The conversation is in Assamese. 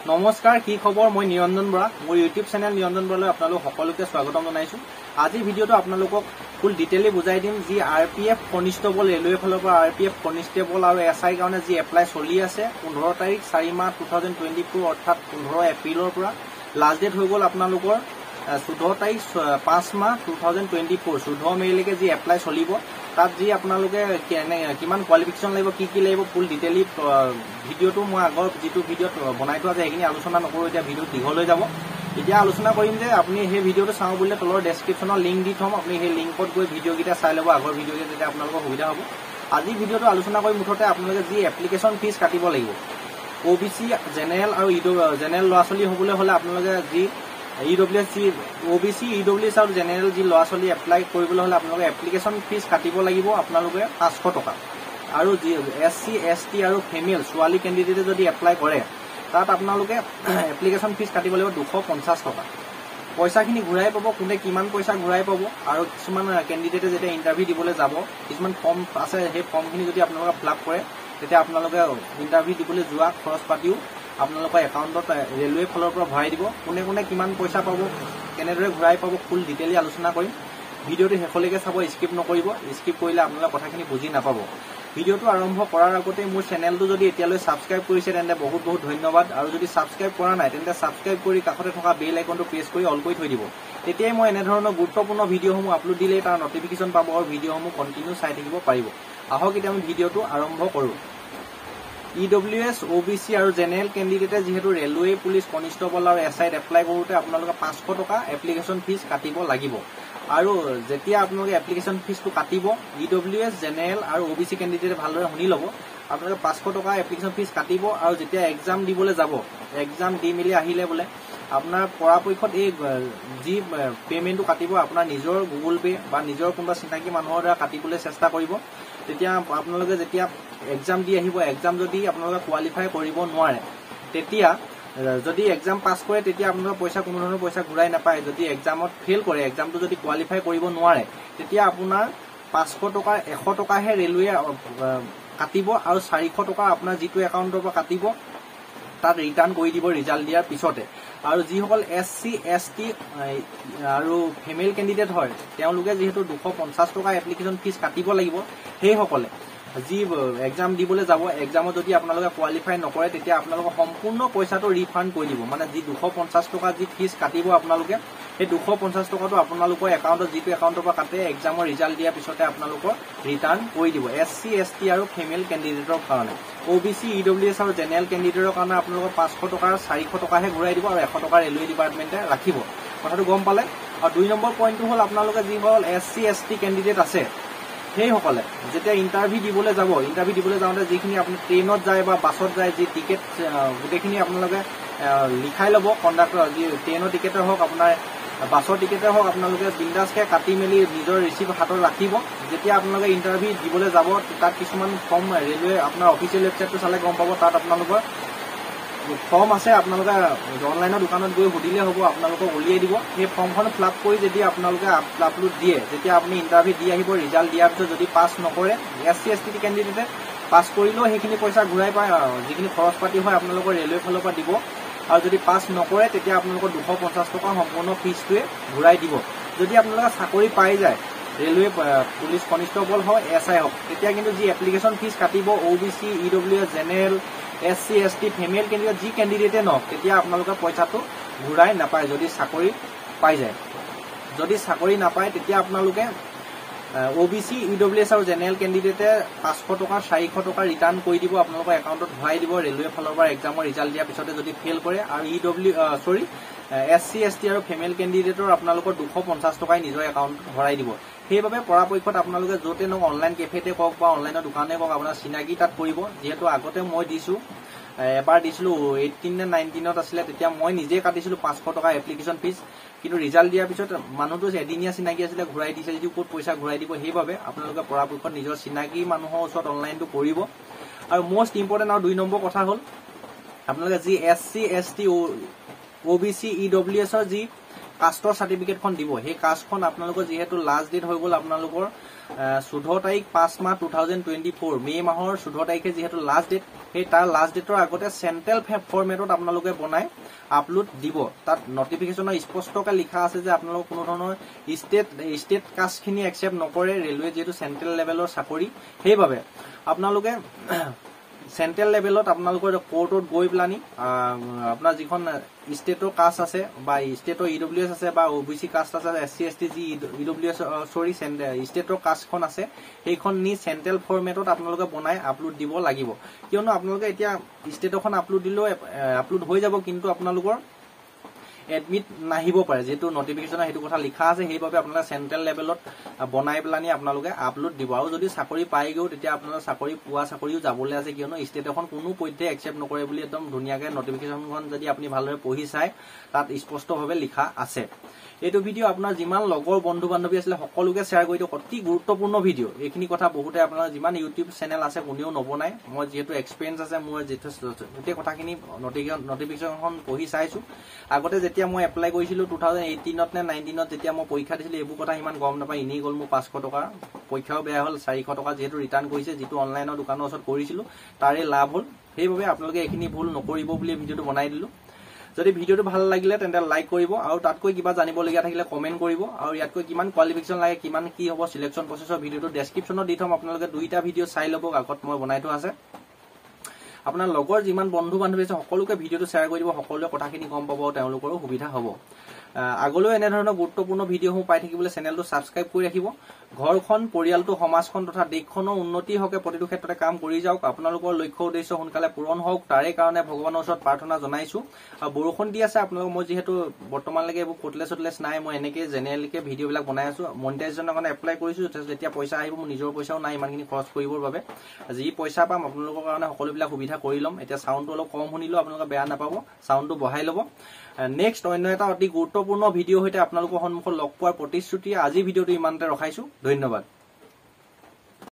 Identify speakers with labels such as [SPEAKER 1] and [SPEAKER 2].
[SPEAKER 1] নমস্কাৰ কি খবৰ মই নিৰঞ্জন বৰা মোৰ ইউটিউব চেনেল নিৰঞ্জন বৰালৈ আপোনালোক সকলোকে স্বাগতম জনাইছো আজি ভিডিঅটো আপোনালোকক ফুল ডিটেইলি বুজাই দিম যি আৰপিএফ কনিষ্টেবল ৰেলৱে ফালৰ পৰা আৰপিএফ কনিষ্টেবল আৰু এছআই কাৰণে যি এপ্লাই চলি আছে 15 তাৰিখ 4 মাহ 2024 অৰ্থাৎ 15 এপ্ৰিলৰ পৰা লাষ্ট ডেট হৈ গ'ল আপোনালোকৰ 14 তাৰিখ 5 মাহ 2024 14 মেলৈকে যি এপ্লাই চলিব তাত যি আপোনালোকে কিমান কোৱালিফিকেশ্যন লাগিব কি লাগিব ফুল ডিটেইলি ভিডিঅটো মই আগৰ যেটো ভিডিঅত বনাই থোৱা আছে এইখিনি আলোচনা নকৰো এতিয়া ভিডিঅ দীঘল হৈ যাব এতিয়া আলোচনা কৰিম যে আপুনি সেই ভিডিঅটো চাও বুলিলে তলৰ ডেসক্ৰিপচনৰ লিংক দি থম আপুনি সেই লিংকত গৈ ভিডিঅ কিটা চাই ল'ব আগৰ ভিডিঅ যেতিয়া আপোনালোকৰ সুবিধা হ'ব আজি ভিডিঅটো আলোচনা কৰি মুঠতে আপোনালোকে যি এপ্লিকেশন ফিজ কাটিব লাগিব ওবিসি জেনেৰেল আৰু জেনেৰেল লৰাছলি হ'বলৈ হলে আপোনালোকে যি ইডব্লিউএস ওবিসি ইডব্লিউএস আৰু জেনেৰেল যি লৰাছলি এপ্লাই কৰিবলৈ হলে আপোনালোকে এপ্লিকেশন ফিজ কাটিব লাগিব আপোনালোকে 500 টকা আৰু যি এসসি এসটি আৰু ফিমেল ছোৱালী ক্যান্ডিডেটে যদি এপ্লাই কৰে তাত আপোনালোকে এপ্লিকেশন ফিজ কাটিব লাগিব 250 টকা পইচাখিনি ঘূৰাই পাব কোনে কিমান পইচা ঘূৰাই পাব আৰু কিছুমান ক্যান্ডিডেটে যেতিয়া ইন্টাৰভিউ দিবলৈ যাব কিছুমান ফৰ্ম আছে সেই ফৰ্মখিনি যদি আপোনালোকে ফিল আপ কৰে তেতিয়া আপোনালোকে ইন্টাৰভিউ দিবলৈ যোৱা খৰচ পাতিও আপোনালোকৰ একাউণ্টত ৰেলৱে ফালৰ পৰা ভৰাই দিব কোনে কোনে কিমান পইচা পাব কেনেদৰে ঘূৰাই পাব ফুল ডিটেইলি আলোচনা কৰিম ভিডিঅটো শেষলৈকে চাব স্কিপ নকৰিব স্কিপ কৰিলে আপোনালোকে কথাখিনি বুজি নাপাব ভিডিঅটো আৰম্ভ কৰাৰ আগতে মোৰ চেনেলটো যদি এতিয়ালৈ সাবস্ক্ৰাইব কৰিছে তেন্তে বহুত বহুত ধন্যবাদ আৰু যদি সাবস্ক্ৰাইব কৰা নাই তেন্তে সাবস্ক্ৰাইব কৰি কাষতে থকা বেল আইকনটো প্ৰেছ কৰি অল কৰি থৈ দিব তেতিয়াই মই এনে ধৰণৰ গুৰুত্বপূৰ্ণ ভিডিঅসমূহ আপলোড দিলে তাৰ নটিফিকেশন পাব আৰু ভিডিঅসমূহ কন্টিনিউ চাই থাকিব পাৰিব আহক এতিয়া আমি ভিডিঅটো আৰম্ভ কৰো ইডব্লিউএস ওবিসি আৰু জেনেৰেল ক্যান্ডিডেটে যেহেতু ৰেলৱে পুলিশ কনিষ্টেবল আৰু এছআইত এপ্লাই কৰোতে আপোনালোকে 500 টকা এপ্লিকেশন ফিজ কাটিব লাগিব আৰু যেতিয়া আপোনালোকে এপ্লিকেশন ফিজটো কাটিব ইডব্লিউএস জেনেৰেল আৰু ওবিসি ক্যান্ডিডেটে ভালদৰে শুনি ল'ব আপোনালোকে 500 টকা এপ্লিকেশন ফিজ কাটিব আৰু যেতিয়া এক্সাম দিবলৈ যাব এক্সাম দি মিলি আহিলে বলে আপোনাৰ পৰাপক্ষত এই যি পেমেন্টটো কাটিব আপোনাৰ নিজৰ গুগল পে বা নিজৰ কোনবা চিনাকি মানুহৰ দ্বাৰা কাটিবলৈ চেষ্টা কৰিব তেতিয়া আপোনালোকে যেতিয়া এক্সাম দি আহিব এক্সাম যদি আপোনালোকে কোৱালিফাই কৰিব নোৱাৰে তেতিয়া যদি এক্সাম পাস কৰে তেতিয়া আপোনালোকৰ পইচা কোনো ধৰণৰ পইচা ঘূৰাই নাপায় যদি এক্সামত ফেল কৰে এক্সামটো যদি কোৱালিফাই কৰিব নোৱাৰে তেতিয়া আপোনাৰ 500 টকা 100 টকাহে ৰেলৱে কাটিব আৰু 400 টকা আপোনাৰ যিটো একাউণ্টৰ পৰা কাটিব তাত ৰিটাৰ্ণ কৰি দিব ৰিজাল্ট দিয়াৰ পিছতে আৰু যিসকল এসসি এসটি আৰু ফিমেল ক্যান্ডিডেট হয় তেওঁলোকে যেহেতু 250 টকা এপ্লিকেশন ফিজ কাটিব লাগিব সেই সকলে যি এক্সাম দিবলৈ যাব এক্সামত যদি আপোনালোকে কোৱালিফাই নকৰে তেতিয়া আপোনালোকৰ সম্পূৰ্ণ পইচাটো ৰিফান্ড কৰি দিব মানে যি 250 টকা যি ফিজ কাটিব আপোনালোকে এই 250 টকাটো আপোনালোকৰ একাউণ্টত যিটো একাউণ্টৰ পৰা কাটে এক্সামৰ ৰিজাল্ট দিয়াৰ পিছতে আপোনালোকৰ ৰিটাৰ্ণ কৰি দিব এসসি এসটি আৰু ফিমেল ক্যান্ডিডেটৰ কাৰণে ওবিসি ইডব্লিউএস আৰু জেনেৰেল ক্যান্ডিডেটৰ কাৰণে আপোনালোকৰ 500 টকাৰ 400 টকাহে ঘূৰাই দিব আৰু 100 টকা ৰেলৱে ডিপাৰ্টমেণ্টে ৰাখিব কথাটো গম পালে আৰু 2 নম্বৰ পইণ্টটো হ'ল আপোনালোকে যি হ'ল এসসি এসটি ক্যান্ডিডেট আছে সেই সকলে যেতিয়া ইন্টাৰভিউ দিবলৈ যাব ইন্টাৰভিউ দিবলৈ যাওঁতে যিখিনি আপুনি ট্ৰেইনত যায় বা বাছত যায় যি টিকেট গুটেখিনি আপোনালোকে লিখাই ল'ব কণ্ডাক্টৰ যি ট্ৰেইনৰ টিকেটৰ হওক আপোনাৰ বাছৰ টিকেটৰ হওক আপোনালোকে বিন্দাসকে কাটি মেলি নিজৰ ৰিচিভ হাতত ৰাখিব যেতিয়া আপোনালোকে ইন্টাৰভিউ দিবলৈ যাব তাত কিছুমান ফৰ্ম ৰেলৱে আপোনাৰ অফিচিয়েল ৱেবছাইটটো চালে গম পাব তাত আপোনালোকৰ ফৰ্ম আছে আপোনালোকে অনলাইনৰ দোকানত গৈ সুধিলে হ'ব আপোনালোকক উলিয়াই দিব সেই ফৰ্মখন ফিল আপ কৰি যদি আপোনালোকে আপলোড দিয়ে যেতিয়া আপুনি ইন্টাৰভিউ দি আহিব ৰিজাল্ট দিয়াৰ পিছত যদি পাছ নকৰে এসসি এসটি ক্যান্ডিডেটে পাছ কৰিলেও সেইখিনি পইচা ঘূৰাই পায় যিখিনি খৰচ পাতি হয় আপোনালোকৰ ৰেলৱে ফালৰ পৰা দিব আৰু যদি পাছ নকৰে তেতিয়া আপোনালোকৰ 250 টকা সম্পূৰ্ণ ফিজটোৱে ঘূৰাই দিব যদি আপোনালোকে চাকৰি পাই যায় ৰেলৱে পুলিশ কনিষ্টেবল হয় এছআই হওক তেতিয়া কিন্তু যি এপ্লিকেশন ফিজ কাটিব OBC EWS general SC ST female candidate যি ক্যান্ডিডেটে নহওক তেতিয়া আপোনালোকে পইচাটো ঘূৰাই নাপায় যদি চাকৰি পাই যায় যদি চাকৰি নাপায় তেতিয়া আপোনালোকে ওবিসি ইডব্লিউএস আৰু জেনেৰেল ক্যান্ডিডেটে 500 টকা 400 টকা ৰিটাৰ্ণ কৰি দিব আপোনালোকৰ একাউণ্টত ভৰাই দিব ৰেলৱে ফালৰ পৰা এক্সামৰ ৰিজাল্ট দিয়াৰ পিছতে যদি ফেল কৰে আৰু এসসি এসটি আৰু ফিমেল ক্যান্ডিডেটৰ আপোনালোকৰ 250 টকাই নিজৰ একাউণ্টত ভৰাই দিব সেইবাবে পৰাপক্ষত আপোনালোকে য'তে নহওক অনলাইন কেফেতে কওক বা অনলাইনৰ দোকানে কওক আপোনাৰ চিনাকি তাত কৰিব যেহেতু আগতে মই দিছো এবাৰ দিছিলো 18 নে 19ত আছিলে তেতিয়া মই নিজে কাটিছিলো 500 টকা এপ্লিকেশন ফিজ কিন্তু ৰিজাল্ট দিয়াৰ পিছত মানুহটো এদিনীয়া চিনাকি আছিলে ঘূৰাই দিছে যদি ক'ত পইচা ঘূৰাই দিব সেইবাবে আপোনালোকে পৰাপক্ষত নিজৰ চিনাকি মানুহৰ ওচৰত অনলাইনটো কৰিব আৰু মোষ্ট ইম্পৰ্টেণ্ট আৰু 2 নম্বৰ কথা হ'ল আপোনালোকে যি এসসি এসটি ওবিসি ইডব্লিউএছৰ যি কাষ্টৰ সাৰ্টিফিকেটখন দিব সেই কাষ্টখন আপোনালোকৰ যেহেতু লাষ্ট ডেট হৈ গ'ল আপোনালোকৰ 14 তাৰিখ 5 মাহ 2024 মে মাহৰ 14 তাৰিখে যেহেতু লাষ্ট ডেট সেই তাৰ লাষ্ট ডেটৰ আগতে চেন্ট্ৰেল ফৰমেটত আপোনালোকে বনাই আপলোড দিব তাত নটিফিকেশনৰ স্পষ্টকৈ লিখা আছে যে আপোনালোক কোনো ধৰণৰ ষ্টেট কাষ্টখিনি একচেপ্ট নকৰে ৰেলৱে যেহেতু চেন্ট্ৰেল লেভেলৰ চাকৰি সেইভাবে আপোনালোকে চেন্ট্ৰেল লেভেলত আপোনালোকৰ কোৰ্টত গৈ প্লানি আপোনাৰ যিখন ষ্টেটৰ কাষ্ট আছে বা ষ্টেটৰ ইডব্লিউএছ আছে বা ওবিসি কাষ্ট আছে এসসি এসটি যি ইডব্লিউএছ সৰি ষ্টেটৰ কাষ্টখন আছে সেইখন নি চেন্ট্ৰেল ফৰমেটত আপোনালোকে বনাই আপলোড দিব লাগিব কিয়নো আপোনালোকে এতিয়া ষ্টেটখন আপলোড দিলেও আপলোড হৈ যাব কিন্তু আপোনালোকৰ এডমিট নাহিব পাৰে যেটো নটিফিকেশনৰ হেতু কথা লিখা আছে সেইভাবে আপোনালোকে চেন্ট্ৰেল লেভেলত বনাই প্লানি আপোনালোকে আপলোড দিব আৰু যদি চাকৰি পাই গও তেতিয়া আপোনালোকৰ চাকৰি পোৱা চাকৰিও যাবলৈ আছে কিয়নো ষ্টেট এখন কোনো পধ্যে একচেপ্ট নকৰে বুলি একদম ধুনিয়াকৈ নটিফিকেশনখন যদি আপুনি ভালদৰে পঢ়ি চাই তাত স্পষ্টভাৱে লিখা আছে এইটো ভিডিও আপোনাৰ যিমান লগৰ বন্ধু বান্ধৱী আছে সকলোকে শ্বেয়াৰ কৰি দিও অতি গুৰুত্বপূৰ্ণ ভিডিও এইখিনি কথা বহুতে আপোনাৰ যিমান ইউটিউব চেনেল আছে কোনেও নবনাই মই যেহেতু এক্সপেৰিয়েন্স আছে মোৰ যথেষ্ট গোটেই কথাখিনি নটিফিকেশনখন পঢ়ি চাইছো আগতে যেতিয়া মই এপ্লাই কৰিছিলো 2018 নে 19 যেতিয়া মই পৰীক্ষা দিছিলো এইবোৰ কথা ইমান গম নাপাই ইনি গল মোৰ 500 টকা পৰীক্ষাও বেয়া হল 400 টকা যেহেতু ৰিটাৰ্ণ কৰিছে যেটো অনলাইনৰ দোকানৰ ওচৰত কৰিছিলো তাৰে লাভ হল সেইভাবে আপোনালোকে এখিনি ভুল নকৰিব বুলি ভিডিওটো বনাই দিলো যদি ভিডিওটো ভাল লাগিলে তেন্তে লাইক কৰিব আৰু তাতকৈ কিবা জানিব লগিয়া থাকিলে কমেন্ট কৰিব আৰু ইয়াতকৈ কিমান কোৱালিফিকেশন লাগে কিমান কি হ'ব সিলেকশন প্ৰসেছৰ ভিডিওটো ডেসক্ৰিপচনত দি থম আপোনালোকে দুইটা ভিডিও চাই ল'ব আগত মই বনাই থোৱা আছে আপোনাৰ লগৰ যিমান বন্ধু বান্ধৱী আছে সকলোকে ভিডিওটো শ্বেয়াৰ কৰি দিব সকলোৱে কথাখিনি গম পাব তেওঁলোকৰো সুবিধা হ'ব আগলৈ এনে ধৰণৰ গুৰুত্বপূৰ্ণ ভিডিওসমূহ পাই থাকিবলৈ চেনেলটো সাবস্ক্ৰাইব কৰি ৰাখিব ঘৰখন পৰিয়ালটো সমাজখন তথা দেশখনৰ উন্নতি হকে প্ৰতিটো ক্ষেত্ৰতে কাম কৰি যাওক আপোনালোকৰ লক্ষ্য উদ্দেশ্য সোনকালে পূৰণ হওক তাৰে কাৰণে ভগৱানৰ ওচৰত প্ৰাৰ্থনা জনাইছো আৰু বৰষুণ দি আছে আপোনালোক মই যেহেতু বৰ্তমানলৈকে এইবোৰ কোটলেছ নাই মই এনেকে জেনেৰেলকে ভিডিওবিলাক বনাই আছো মনিটাইজেশ্যনৰ কাৰণে এপ্লাই কৰিছো যেতিয়া পইচা আহিব মোৰ নিজৰ পইচাও নাই ইমানখিনি খৰচ কৰিবৰ বাবে যি পইচা পাম আপোনালোকৰ কাৰণে সকলোবিলাক সুবিধা কৰি লম এতিয়া সাউন্ডটো অলপ কম শুনিলো আপোনালোকে বেয়া নাপাব সাউন্ডটো বঢ়াই ল'ব নেক্সট অন্য এটা অতি গুৰুত্বপূৰ্ণ ভিডিও হৈতে আপোনালোকৰ সন্মুখত লগ পোৱাৰ প্ৰতিশ্ৰুতি আজি ভিডিওটো ইমানতে ৰখাইছো ধন্যবাদ